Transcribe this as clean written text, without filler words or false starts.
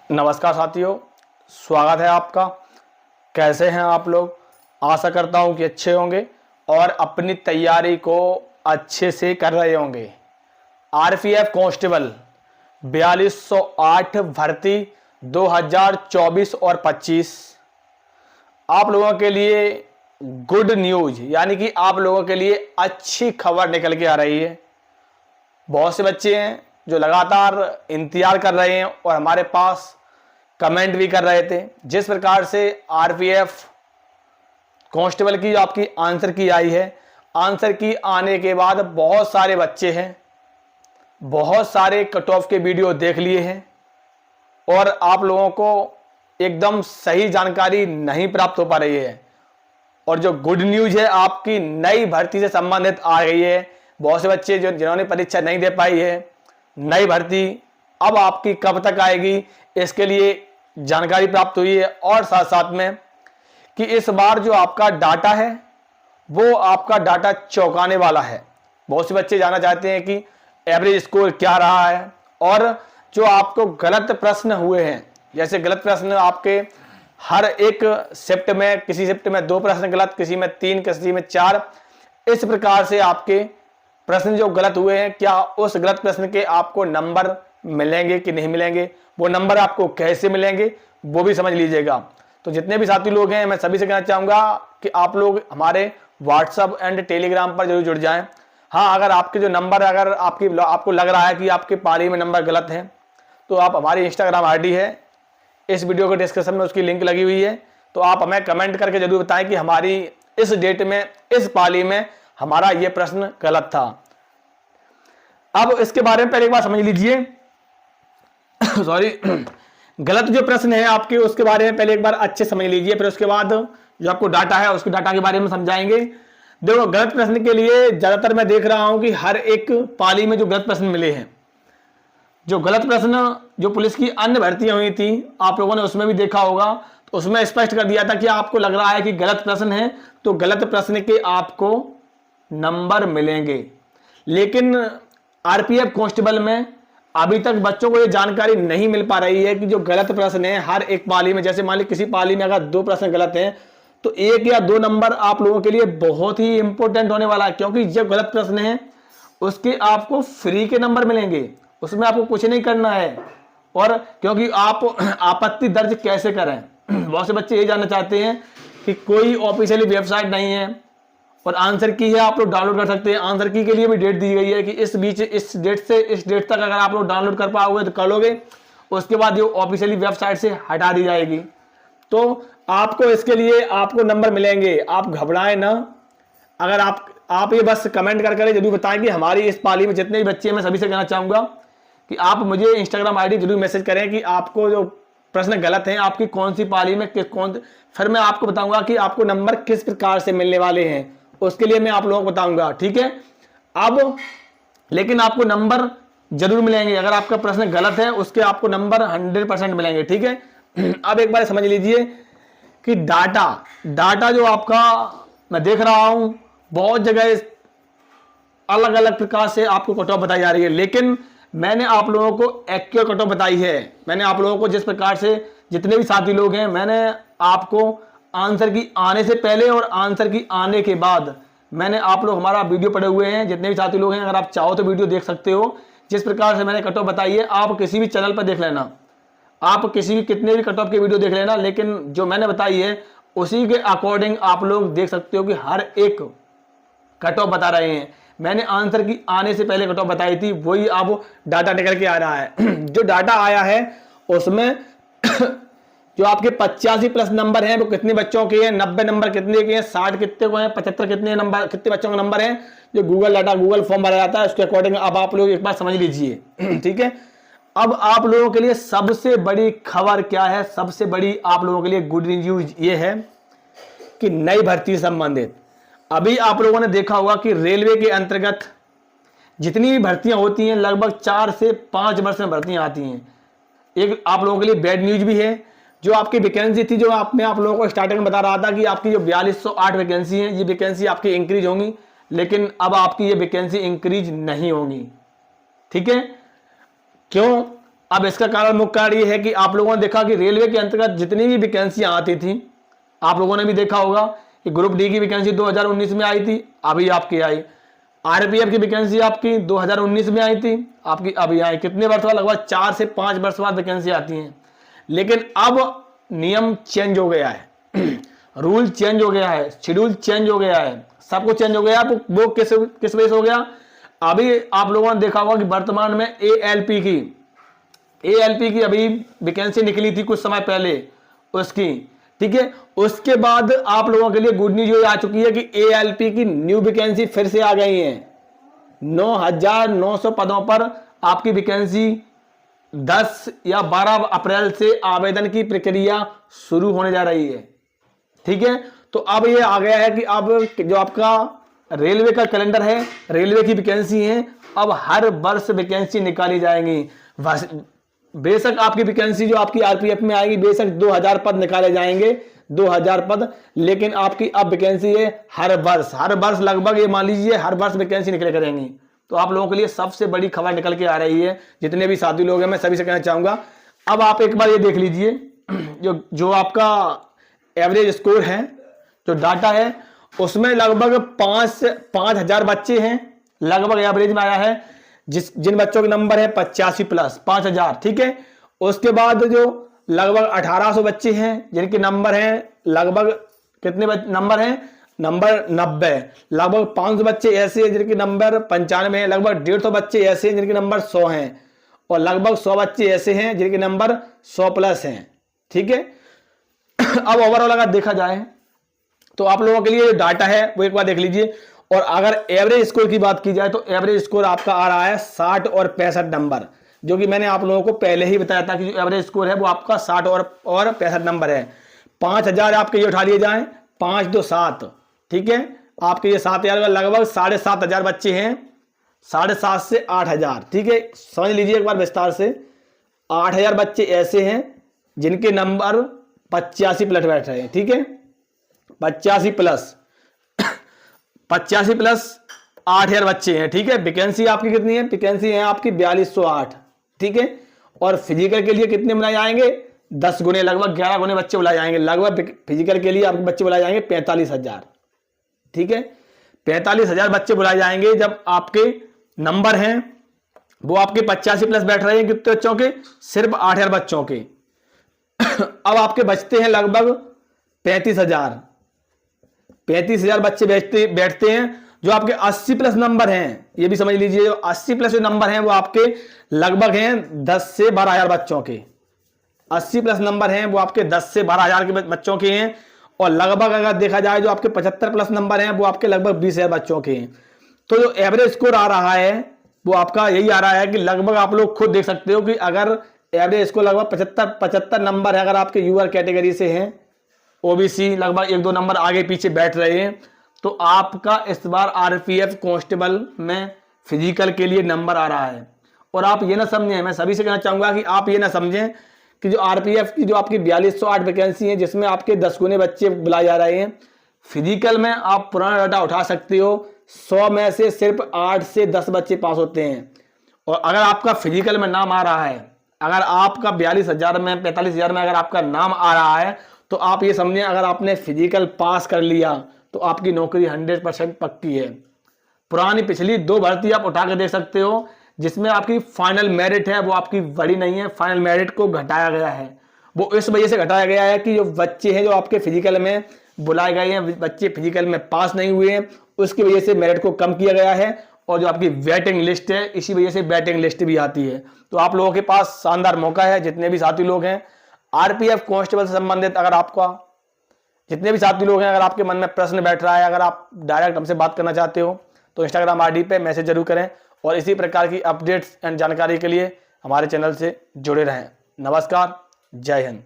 नमस्कार साथियों, स्वागत है आपका। कैसे हैं आप लोग? आशा करता हूं कि अच्छे होंगे और अपनी तैयारी को अच्छे से कर रहे होंगे। आरपीएफ कांस्टेबल 4208 भर्ती 2024 और 25 आप लोगों के लिए गुड न्यूज, यानी कि आप लोगों के लिए अच्छी खबर निकल के आ रही है। बहुत से बच्चे हैं जो लगातार इंतजार कर रहे हैं और हमारे पास कमेंट भी कर रहे थे। जिस प्रकार से आरपीएफ कांस्टेबल की जो आपकी आंसर की आई है, आंसर की आने के बाद बहुत सारे बच्चे हैं, बहुत सारे कट ऑफ के वीडियो देख लिए हैं और आप लोगों को एकदम सही जानकारी नहीं प्राप्त हो पा रही है। और जो गुड न्यूज है, आपकी नई भर्ती से संबंधित आ गई है। बहुत से बच्चे जिन्होंने परीक्षा नहीं दे पाई है, नई भर्ती अब आपकी कब तक आएगी, इसके लिए जानकारी प्राप्त हुई है। और साथ साथ में कि इस बार जो आपका डाटा है वो आपका डाटा चौंकाने वाला है। बहुत से बच्चे जानना चाहते हैं कि एवरेज स्कोर क्या रहा है और जो आपको गलत प्रश्न हुए हैं, जैसे गलत प्रश्न आपके हर एक शिफ्ट में, किसी शिफ्ट में 2 प्रश्न गलत, किसी में 3, किसी में 4, इस प्रकार से आपके प्रश्न जो गलत हुए हैं, क्या उस गलत प्रश्न के आपको नंबर मिलेंगे कि नहीं मिलेंगे, वो नंबर आपको कैसे मिलेंगे वो भी समझ लीजिएगा। तो जितने भी साथी लोग हैं, मैं सभी से कहना चाहूंगा कि आप लोग हमारे व्हाट्सएप एंड टेलीग्राम पर जरूर जुड़ जाएं। हाँ, अगर आपके जो नंबर, अगर आपको लग रहा है कि आपके पारी में नंबर गलत है, तो आप हमारी इंस्टाग्राम आईडी है, इस वीडियो के डिस्क्रिप्शन में उसकी लिंक लगी हुई है, तो आप हमें कमेंट करके जरूर बताएं कि हमारी इस डेट में, इस पाली में हमारा ये प्रश्न गलत था। अब इसके बारे में पहले एक बार समझ लीजिए सॉरी गलत जो प्रश्न है आपके, उसके बारे में पहले एक बार अच्छे समझ लीजिए, फिर उसके बाद जो आपको डाटा है उसके डाटा के बारे में समझाएंगे। देखो, गलत प्रश्न के लिए ज्यादातर मैं देख रहा हूं कि हर एक पाली में जो गलत प्रश्न मिले हैं, जो गलत प्रश्न जो पुलिस की अन्य भर्तियां हुई थी, आप लोगों ने उसमें भी देखा होगा, तो उसमें स्पष्ट कर दिया था कि आपको लग रहा है कि गलत प्रश्न है तो गलत प्रश्न के आपको नंबर मिलेंगे। लेकिन आरपीएफ कांस्टेबल में अभी तक बच्चों को ये जानकारी नहीं मिल पा रही है कि जो गलत प्रश्न है हर एक पाली में, जैसे मान ली किसी पाली में अगर 2 प्रश्न गलत हैं तो 1 या 2 नंबर आप लोगों के लिए बहुत ही इंपॉर्टेंट होने वाला है, क्योंकि जब गलत प्रश्न है उसके आपको फ्री के नंबर मिलेंगे, उसमें आपको कुछ नहीं करना है। और क्योंकि आप आपत्ति दर्ज कैसे करें, बहुत से बच्चे ये जानना चाहते हैं कि कोई ऑफिशियली वेबसाइट नहीं है और आंसर की है आप लोग डाउनलोड कर सकते हैं। आंसर की के लिए भी डेट दी गई है कि इस बीच, इस डेट से इस डेट तक अगर आप लोग डाउनलोड कर पाओगे तो कर लोगे, उसके बाद ये ऑफिशियली वेबसाइट से हटा दी जाएगी। तो आपको इसके लिए आपको नंबर मिलेंगे, आप घबराएं ना। अगर आप ये बस कमेंट कर जरूर बताएं कि हमारी इस पाली में जितने भी बच्चे हैं, मैं सभी से कहना चाहूंगा कि आप मुझे इंस्टाग्राम आईडी जरूर मैसेज करें कि आपको जो प्रश्न गलत हैं आपकी कौन सी पाली में, फिर मैं आपको बताऊंगा कि आपको नंबर किस प्रकार से मिलने वाले हैं, उसके लिए मैं आप लोगों को बताऊंगा, ठीक है। अब लेकिन आपको नंबर जरूर मिलेंगे, अगर आपका प्रश्न गलत है उसके आपको नंबर 100% मिलेंगे, ठीक है। अब एक बार समझ लीजिए कि डाटा जो आपका मैं देख रहा हूं, बहुत जगह अलग अलग प्रकार से आपको कट ऑफ बताई जा रही है, लेकिन मैंने आप लोगों को एक्यूरेट कट ऑफ बताई है। मैंने आप लोगों को जिस प्रकार से, जितने भी साथी लोग हैं, मैंने आपको आंसर की आने से पहले और आंसर की आने के बाद, मैंने आप लोग हमारा वीडियो पढ़े हुए हैं, जितने भी साथी लोग हैं, अगर आप चाहो तो वीडियो देख सकते हो। जिस प्रकार से मैंने कट ऑफ बताई है, आप किसी भी चैनल पर देख लेना, आप किसी भी कितने भी कट ऑफ के वीडियो देख लेना, लेकिन जो मैंने बताई है उसी के अकॉर्डिंग आप लोग देख सकते हो कि हर एक कट ऑफ बता रहे हैं। मैंने आंसर की आने से पहले कट ऑफ बताई थी, वही अब डाटा निकल के आ रहा है। जो डाटा आया है उसमें जो आपके 85+ नंबर हैं वो कितने बच्चों के हैं, 90 नंबर कितने के हैं, 60 कितने को हैं, 75 कितने नंबर, कितने बच्चों के नंबर हैं, जो गूगल डाटा, गूगल फॉर्म भरा जाता है उसके अकॉर्डिंग अब आप लोग एक बार समझ लीजिए, ठीक है। अब आप लोगों के लिए सबसे बड़ी खबर क्या है, सबसे बड़ी आप लोगों के लिए गुड न्यूज ये है कि नई भर्ती से संबंधित अभी आप लोगों ने देखा होगा कि रेलवे के अंतर्गत जितनी भी भर्तियां होती हैं लगभग 4 से 5 वर्ष में भर्तियां आती हैं। एक आप लोगों के लिए बैड न्यूज भी है, जो आपकी वैकेंसी थी, जो मैं आप लोगों को स्टार्टिंग में बता रहा था कि आपकी जो 4208 वैकेंसी है, ये वैकेंसी आपकी इंक्रीज होंगी, लेकिन अब आपकी ये वैकेंसी इंक्रीज नहीं होगी, ठीक है। क्यों? अब इसका कारण मुख्य कारण ये है कि आप लोगों ने देखा कि रेलवे के अंतर्गत जितनी भी वैकेंसियां आती थी, आप लोगों ने भी देखा होगा कि ग्रुप डी की वैकेंसी 2019 में आई थी, अभी आपकी आई। आरपीएफ की वैकेंसी आपकी 2019 में आई थी, आपकी अभी आई। कितने वर्ष बाद? लगभग 4 से 5 वर्ष बाद वैकेंसी आती हैं। लेकिन अब नियम चेंज हो गया है रूल चेंज हो गया है, शेड्यूल चेंज हो गया है, सब कुछ चेंज हो गया है। वो किस वजह से हो गया? अभी आप लोगों ने देखा होगा कि वर्तमान में एएलपी की अभी वैकेंसी निकली थी कुछ समय पहले उसकी, ठीक है। उसके बाद आप लोगों के लिए गुड न्यूज ये आ चुकी है कि एएलपी की न्यू वैकेंसी फिर से आ गई है। 9,900 पदों पर आपकी वैकेंसी 10 या 12 अप्रैल से आवेदन की प्रक्रिया शुरू होने जा रही है, ठीक है। तो अब ये आ गया है कि अब जो आपका रेलवे का कैलेंडर है, रेलवे की वैकेंसी है, अब हर वर्ष वैकेंसी निकाली जाएंगी। बेशक आपकी वैकेंसी जो आपकी आरपीएफ में आएगी, बेशक 2000 पद निकाले जाएंगे, 2000 पद, लेकिन आपकी अब वैकेंसी है हर वर्ष लगभग ये मान लीजिए हर वर्ष वैकेंसी निकले करेंगी। तो आप लोगों के लिए सबसे बड़ी खबर निकल के आ रही है। जितने भी साथी लोग हैं मैं सभी से कहना चाहूंगा, अब आप एक बार ये देख लीजिए जो आपका एवरेज स्कोर है, जो डाटा है, उसमें लगभग 5,000 बच्चे हैं, लगभग एवरेज में आया है। जिन बच्चों के नंबर है 85 प्लस 5,000, ठीक है। उसके बाद जो लगभग 1800 बच्चे हैं जिनके नंबर हैं लगभग कितने नंबर हैं? नंबर 90। लगभग 500 बच्चे ऐसे हैं जिनके नंबर 95 है, लगभग 150 बच्चे ऐसे हैं जिनके नंबर 100 हैं, और लगभग 100 बच्चे ऐसे हैं जिनके नंबर 100 प्लस हैं, ठीक है। अब ओवरऑल अगर देखा जाए तो आप लोगों के लिए जो डाटा है वो एक बार देख लीजिए। और अगर एवरेज स्कोर की बात की जाए तो एवरेज स्कोर आपका आ रहा है 60 और 65 नंबर, जो कि मैंने आप लोगों को पहले ही बताया था कि जो एवरेज स्कोर है वो आपका 60 और 65 नंबर है। 5,000 आपके ये उठा लिए जाएं, 5 2 7, ठीक है। आपके ये 7,000 का लगभग 7,500 बच्चे हैं, 7,500 से 8,000, ठीक है। समझ लीजिए एक बार विस्तार से, 8,000 बच्चे ऐसे हैं जिनके नंबर 85 प्लस बैठ रहे हैं, ठीक है। 85 प्लस 8,000 बच्चे हैं, ठीक है। वैकेंसी आपकी कितनी है? वैकेंसी है आपकी 4208, ठीक है। और फिजिकल के लिए कितने बुलाए जाएंगे? 10 गुने, लगभग 11 गुने बच्चे बुलाए जाएंगे। लगभग फिजिकल के लिए आपके बच्चे बुलाए जाएंगे 45,000, ठीक है। 45,000 बच्चे बुलाए जाएंगे जब आपके नंबर हैं वो आपके 85 प्लस बैठ रहे हैं। कितने बच्चों के? सिर्फ 8,000 बच्चों के। अब आपके बचते हैं लगभग 35,000 बच्चे बैठते हैं जो आपके 80 प्लस नंबर हैं। ये भी समझ लीजिए, जो 80 प्लस जो नंबर हैं वो आपके लगभग हैं 10 से 12,000 बच्चों के। 80 प्लस नंबर हैं वो आपके 10 से 12,000 के बच्चों के हैं। और लगभग अगर देखा जाए जो आपके 75 प्लस नंबर हैं वो आपके लगभग 20,000 बच्चों के हैं। तो जो एवरेज स्कोर आ रहा है वो आपका यही आ रहा है कि लगभग आप लोग खुद देख सकते हो कि अगर एवरेज स्कोर लगभग 75 नंबर है, अगर आपके यूआर कैटेगरी से हैं, ओबीसी लगभग 1-2 नंबर आगे पीछे बैठ रहे हैं, तो आपका इस बार आरपीएफ कांस्टेबल में फिजिकल के लिए नंबर आ रहा है। और आप ये ना समझें, मैं सभी से कहना चाहूंगा कि आप ये ना समझें कि जो आरपीएफ की जो आपकी 4208 वैकेंसी है जिसमें आपके 10 गुने बच्चे बुलाए जा रहे हैं, फिजिकल में आप पुराना डाटा उठा सकते हो, 100 में से सिर्फ 8 से 10 बच्चे पास होते हैं। और अगर आपका फिजिकल में नाम आ रहा है, अगर आपका 42,000 में 45,000 में अगर आपका नाम आ रहा है, तो आप ये समझें अगर आपने फिजिकल पास कर लिया तो आपकी नौकरी 100% पक्की है। पुरानी पिछली 2 भर्ती आप उठा के देख सकते हो जिसमें आपकी फाइनल मेरिट है वो आपकी बड़ी नहीं है, फाइनल मेरिट को घटाया गया है। वो इस वजह से घटाया गया है कि जो बच्चे हैं जो आपके फिजिकल में बुलाए गए हैं, बच्चे फिजिकल में पास नहीं हुए हैं, उसकी वजह से मेरिट को कम किया गया है। और जो आपकी वेटिंग लिस्ट है, इसी वजह से वेटिंग लिस्ट भी आती है। तो आप लोगों के पास शानदार मौका है, जितने भी साथी लोग हैं आरपीएफ कांस्टेबल से संबंधित, अगर आपका जितने भी साथी लोग हैं, अगर आपके मन में प्रश्न बैठ रहा है, अगर आप डायरेक्ट हमसे बात करना चाहते हो तो इंस्टाग्राम आईडी पे मैसेज जरूर करें। और इसी प्रकार की अपडेट्स एंड जानकारी के लिए हमारे चैनल से जुड़े रहें। नमस्कार, जय हिंद।